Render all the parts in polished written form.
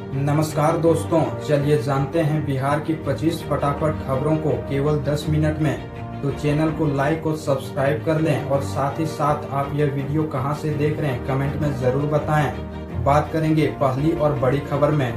नमस्कार दोस्तों, चलिए जानते हैं बिहार की 25 फटाफट खबरों को केवल 10 मिनट में। तो चैनल को लाइक और सब्सक्राइब कर लें और साथ ही साथ आप यह वीडियो कहां से देख रहे हैं कमेंट में जरूर बताएं। बात करेंगे पहली और बड़ी खबर में।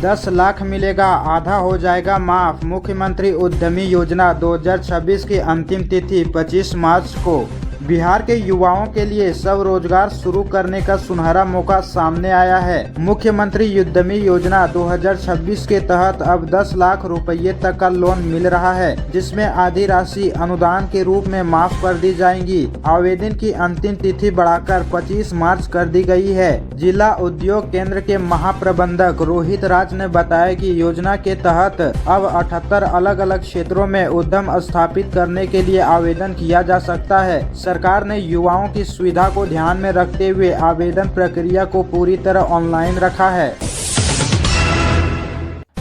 10 लाख मिलेगा, आधा हो जाएगा माफ। मुख्यमंत्री उद्यमी योजना 2026 की अंतिम तिथि 25 मार्च को। बिहार के युवाओं के लिए स्वरोजगार शुरू करने का सुनहरा मौका सामने आया है। मुख्यमंत्री उद्यमी योजना 2026 के तहत अब 10 लाख रुपये तक का लोन मिल रहा है, जिसमें आधी राशि अनुदान के रूप में माफ कर दी जाएगी। आवेदन की अंतिम तिथि बढ़ाकर 25 मार्च कर दी गई है। जिला उद्योग केंद्र के महाप्रबंधक रोहित राज ने बताया कि योजना के तहत अब 78 अलग अलग क्षेत्रों में उद्यम स्थापित करने के लिए आवेदन किया जा सकता है। सरकार ने युवाओं की सुविधा को ध्यान में रखते हुए आवेदन प्रक्रिया को पूरी तरह ऑनलाइन रखा है।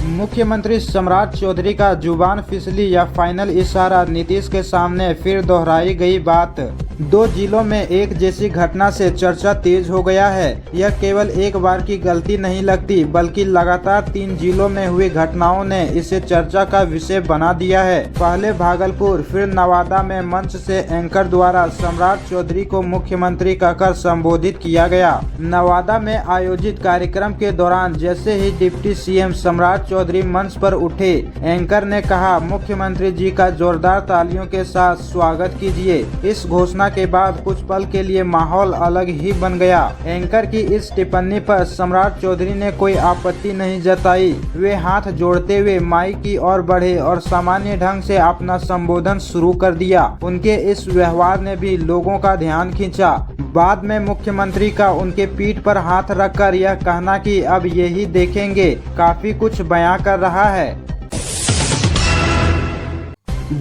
मुख्यमंत्री सम्राट चौधरी का जुबान फिसली या फाइनल इशारा, नीतीश के सामने फिर दोहराई गई बात। 2 जिलों में एक जैसी घटना से चर्चा तेज हो गया है। यह केवल एक बार की गलती नहीं लगती, बल्कि लगातार 3 जिलों में हुई घटनाओं ने इसे चर्चा का विषय बना दिया है। पहले भागलपुर, फिर नवादा में मंच से एंकर द्वारा सम्राट चौधरी को मुख्यमंत्री कहकर संबोधित किया गया। नवादा में आयोजित कार्यक्रम के दौरान जैसे ही डिप्टी सीएम सम्राट चौधरी मंच पर उठे, एंकर ने कहा, मुख्यमंत्री जी का जोरदार तालियों के साथ स्वागत कीजिए। इस घोषणा के बाद कुछ पल के लिए माहौल अलग ही बन गया। एंकर की इस टिप्पणी पर सम्राट चौधरी ने कोई आपत्ति नहीं जताई। वे हाथ जोड़ते हुए माइक की ओर बढ़े और सामान्य ढंग से अपना संबोधन शुरू कर दिया। उनके इस व्यवहार ने भी लोगों का ध्यान खींचा। बाद में मुख्यमंत्री का उनके पीठ पर हाथ रखकर यह कहना कि अब यही देखेंगे, काफी कुछ बयां कर रहा है।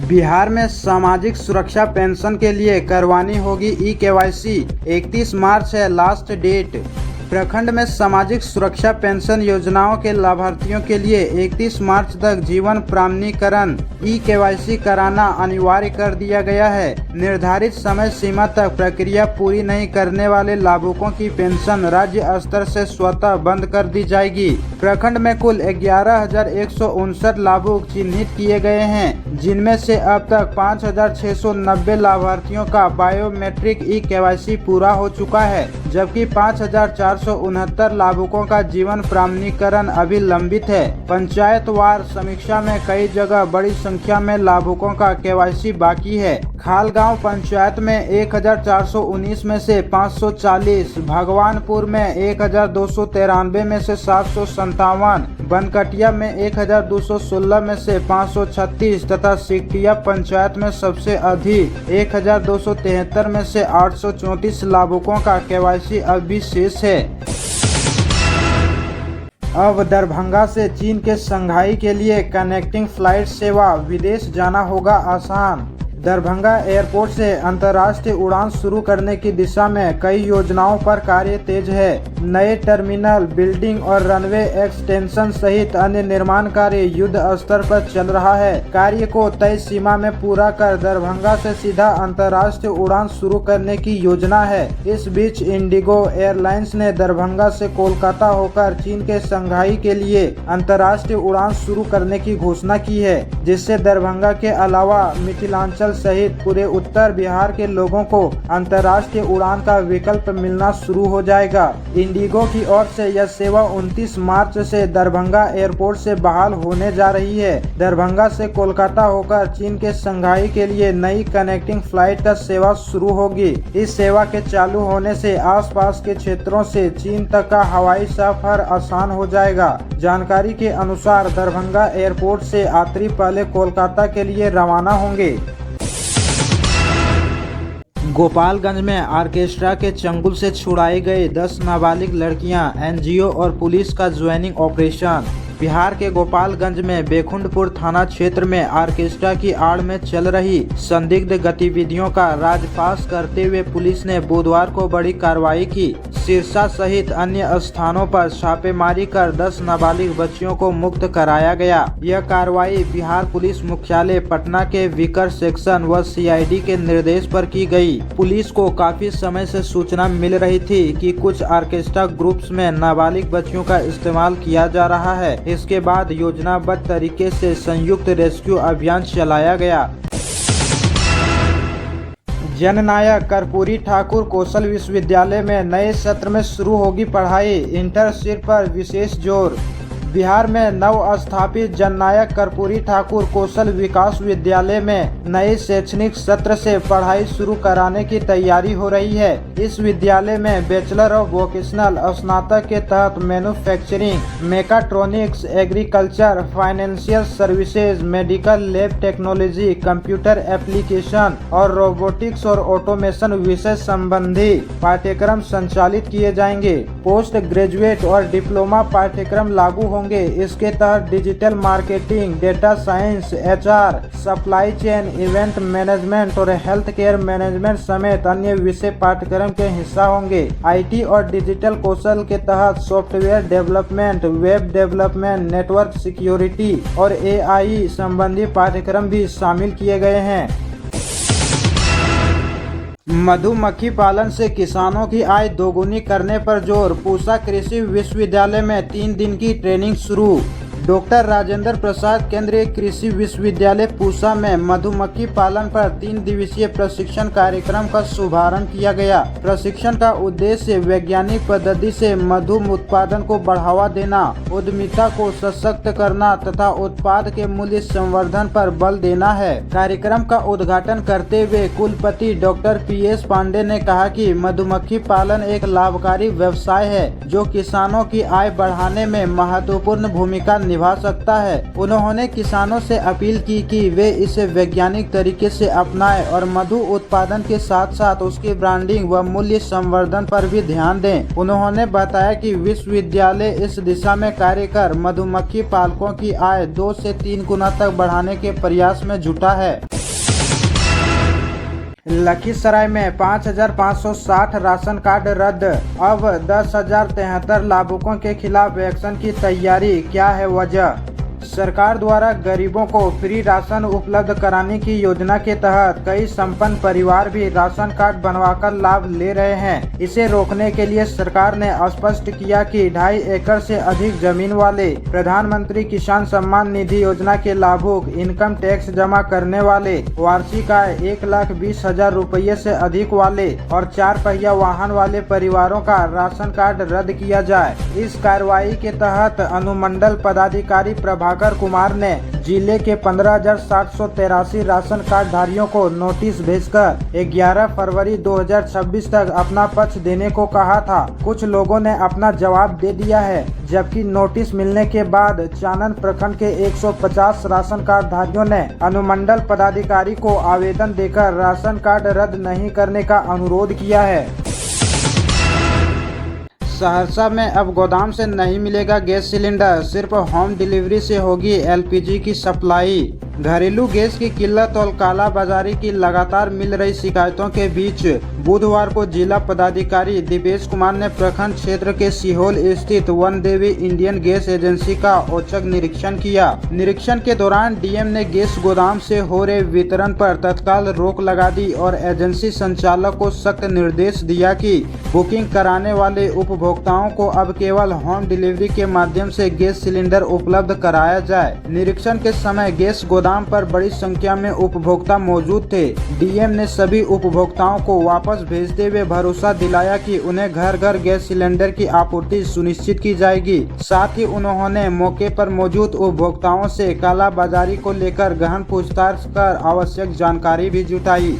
बिहार में सामाजिक सुरक्षा पेंशन के लिए करवानी होगी ई-केवाईसी। 31 मार्च है लास्ट डेट। प्रखंड में सामाजिक सुरक्षा पेंशन योजनाओं के लाभार्थियों के लिए 31 मार्च तक जीवन प्रमाणीकरण ई-केवाईसी कराना अनिवार्य कर दिया गया है। निर्धारित समय सीमा तक प्रक्रिया पूरी नहीं करने वाले लाभुकों की पेंशन राज्य स्तर से स्वतः बंद कर दी जाएगी। प्रखंड में कुल 11,159 लाभुक चिन्हित किए गए हैं, जिनमें से अब तक 5,690 लाभार्थियों का बायोमेट्रिक ई-केवाईसी पूरा हो चुका है, जबकि 5,469 लाभुकों का जीवन प्रमाणीकरण अभी लंबित है। पंचायतवार समीक्षा में कई जगह बड़ी संख्या में लाभुकों का केवाईसी बाकी है। खालगांव पंचायत में 1,419 में से 540, भगवानपुर में 1,293 में से 757, बनकटिया में 1,216 में से 536 तथा सिकटिया पंचायत में सबसे अधिक 1,273 में से 834 लाभुकों का केवाईसी अभी शेष है। अब दरभंगा से चीन के शंघाई के लिए कनेक्टिंग फ्लाइट सेवा, विदेश जाना होगा आसान। दरभंगा एयरपोर्ट से अंतर्राष्ट्रीय उड़ान शुरू करने की दिशा में कई योजनाओं पर कार्य तेज है। नए टर्मिनल, बिल्डिंग और रनवे एक्सटेंशन सहित अन्य निर्माण कार्य युद्ध स्तर पर चल रहा है। कार्य को तय सीमा में पूरा कर दरभंगा से सीधा अंतर्राष्ट्रीय उड़ान शुरू करने की योजना है। इस बीच इंडिगो एयरलाइंस ने दरभंगा से कोलकाता होकर चीन के शंघाई के लिए अंतर्राष्ट्रीय उड़ान शुरू करने की घोषणा की है, जिससे दरभंगा के अलावा मिथिलांचल सहित पूरे उत्तर बिहार के लोगों को अंतर्राष्ट्रीय उड़ान का विकल्प मिलना शुरू हो जाएगा। इंडिगो की ओर से यह सेवा 29 मार्च से दरभंगा एयरपोर्ट से बहाल होने जा रही है। दरभंगा से कोलकाता होकर चीन के शंघाई के लिए नई कनेक्टिंग फ्लाइट का सेवा शुरू होगी। इस सेवा के चालू होने से आसपास के क्षेत्रों से चीन तक का हवाई सफर आसान हो जाएगा। जानकारी के अनुसार दरभंगा एयरपोर्ट से यात्री पहले कोलकाता के लिए रवाना होंगे। गोपालगंज में ऑर्केस्ट्रा के चंगुल से छुड़ाई गई 10 नाबालिग लड़कियां, एनजीओ और पुलिस का ज्वाइनिंग ऑपरेशन। बिहार के गोपालगंज में बेखुंडपुर थाना क्षेत्र में ऑर्केस्ट्रा की आड़ में चल रही संदिग्ध गतिविधियों का राजपास करते हुए पुलिस ने बुधवार को बड़ी कार्रवाई की। सिरसा सहित अन्य स्थानों पर छापेमारी कर 10 नाबालिग बच्चियों को मुक्त कराया गया। यह कार्रवाई बिहार पुलिस मुख्यालय पटना के विकर सेक्शन व CID के निर्देश पर की गई। पुलिस को काफी समय से सूचना मिल रही थी कि कुछ ऑर्केस्ट्रा ग्रुप्स में नाबालिग बच्चियों का इस्तेमाल किया जा रहा है। इसके बाद योजनाबद्ध तरीके से संयुक्त रेस्क्यू अभियान चलाया गया। जननायक कर्पूरी ठाकुर कौशल विश्वविद्यालय में नए सत्र में शुरू होगी पढ़ाई, इंटर्नशिप पर विशेष जोर। बिहार में नव स्थापित जननायक कर्पूरी ठाकुर कौशल विकास विद्यालय में नए शैक्षणिक सत्र से पढ़ाई शुरू कराने की तैयारी हो रही है। इस विद्यालय में बैचलर ऑफ वोकेशनल स्नातक के तहत manufacturing, mechatronics, agriculture, financial services, medical, lab technology, computer application और रोबोटिक्स और ऑटोमेशन विषय संबंधी पाठ्यक्रम संचालित किए जाएंगे। पोस्ट ग्रेजुएट और डिप्लोमा पाठ्यक्रम लागू होंगे। इसके तहत digital marketing, data science, HR, supply chain, event management और हेल्थ केयर मैनेजमेंट समेत अन्य विषय पाठ्यक्रम के हिस्सा होंगे। IT और डिजिटल कौशल के तहत software development, web development, network security और AI संबंधी पाठ्यक्रम भी शामिल किए गए हैं। मधुमक्खी पालन से किसानों की आय दोगुनी करने पर जोर, पूसा कृषि विश्वविद्यालय में 3 दिन की ट्रेनिंग शुरू। डॉक्टर राजेंद्र प्रसाद केंद्रीय कृषि विश्वविद्यालय पूसा में मधुमक्खी पालन पर 3 दिवसीय प्रशिक्षण कार्यक्रम का शुभारंभ किया गया। प्रशिक्षण का उद्देश्य वैज्ञानिक पद्धति से मधु उत्पादन को बढ़ावा देना, उद्यमिता को सशक्त करना तथा उत्पाद के मूल्य संवर्धन पर बल देना है। कार्यक्रम का उद्घाटन करते हुए कुलपति डॉक्टर PS पांडे ने कहा कि मधुमक्खी पालन एक लाभकारी व्यवसाय है जो किसानों की आय बढ़ाने में महत्वपूर्ण भूमिका निभा सकता है। उन्होंने किसानों से अपील की कि वे इसे वैज्ञानिक तरीके से अपनाएं और मधु उत्पादन के साथ साथ उसकी ब्रांडिंग व मूल्य संवर्धन पर भी ध्यान दें। उन्होंने बताया कि विश्वविद्यालय इस दिशा में कार्य कर मधुमक्खी पालकों की आय 2 से 3 गुना तक बढ़ाने के प्रयास में जुटा है। लखीसराय में 5,560 राशन कार्ड रद्द, अब 10,073 लाभुकों के खिलाफ एक्शन की तैयारी, क्या है वजह? सरकार द्वारा गरीबों को फ्री राशन उपलब्ध कराने की योजना के तहत कई संपन्न परिवार भी राशन कार्ड बनवाकर लाभ ले रहे हैं। इसे रोकने के लिए सरकार ने स्पष्ट किया कि 2.5 एकड़ से अधिक जमीन वाले, प्रधानमंत्री किसान सम्मान निधि योजना के लाभुक, इनकम टैक्स जमा करने वाले, वार्षिक आय 1,20,000 रुपये से अधिक वाले और 4 पहिया वाहन वाले परिवारों का राशन कार्ड रद्द किया जाए। इस कार्रवाई के तहत अनुमंडल पदाधिकारी प्रभाकर कुमार ने जिले के 15,783 राशन कार्ड धारियों को नोटिस भेजकर 11 फरवरी 2026 तक अपना पक्ष देने को कहा था। कुछ लोगों ने अपना जवाब दे दिया है, जबकि नोटिस मिलने के बाद चानन प्रखंड के 150 राशन कार्ड धारियों ने अनुमंडल पदाधिकारी को आवेदन देकर राशन कार्ड रद्द नहीं करने का अनुरोध किया है। सहरसा में अब गोदाम से नहीं मिलेगा गैस सिलेंडर, सिर्फ होम डिलीवरी से होगी LPG की सप्लाई। घरेलू गैस की किल्लत और कालाबाजारी की लगातार मिल रही शिकायतों के बीच बुधवार को जिला पदाधिकारी दिपेश कुमार ने प्रखंड क्षेत्र के सीहोल स्थित वन देवी इंडियन गैस एजेंसी का औचक निरीक्षण किया। निरीक्षण के दौरान DM ने गैस गोदाम से हो रहे वितरण पर तत्काल रोक लगा दी और एजेंसी संचालक को सख्त निर्देश दिया कि बुकिंग कराने वाले उपभोक्ताओं को अब केवल होम डिलीवरी के माध्यम से गैस सिलेंडर उपलब्ध कराया जाए। निरीक्षण के समय गैस गोदाम पर बड़ी संख्या में उपभोक्ता मौजूद थे। DM ने सभी उपभोक्ताओं को वापस भेजते हुए भरोसा दिलाया कि उन्हें घर घर गैस सिलेंडर की आपूर्ति सुनिश्चित की जाएगी। साथ ही उन्होंने मौके पर मौजूद उपभोक्ताओं से कालाबाजारी को लेकर गहन पूछताछ कर आवश्यक जानकारी भी जुटाई।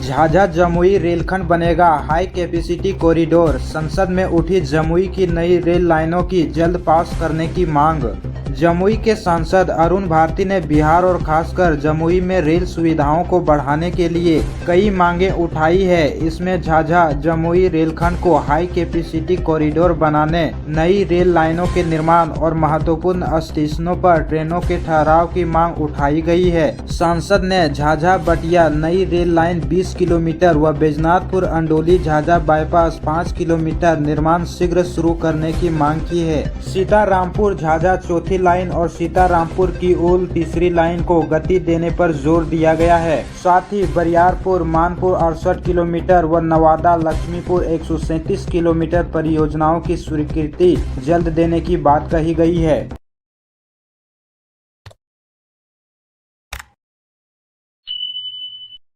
झाझा जमुई रेलखंड बनेगा, हाई कैपेसिटी कॉरिडोर। संसद में उठी जमुई की नई रेल लाइनों की जल्द पास करने की मांग। जमुई के सांसद अरुण भारती ने बिहार और खासकर जमुई में रेल सुविधाओं को बढ़ाने के लिए कई मांगे उठाई है। इसमें झाझा जमुई रेलखंड को हाई कैपेसिटी कॉरिडोर बनाने, नई रेल लाइनों के निर्माण और महत्वपूर्ण स्टेशनों पर ट्रेनों के ठहराव की मांग उठाई गई है। सांसद ने झाझा बटिया नई रेल लाइन 20 किलोमीटर व बैजनाथपुर अंडोली झाझा बाईपास 5 किलोमीटर निर्माण शीघ्र शुरू करने की मांग की है। सीतारामपुर झाझा चौथी लाइन और सीतारामपुर की उल तीसरी लाइन को गति देने पर जोर दिया गया है। साथ ही बरियारपुर मानपुर 68 किलोमीटर व नवादा लक्ष्मीपुर 137 किलोमीटर परियोजनाओं की स्वीकृति जल्द देने की बात कही गई है।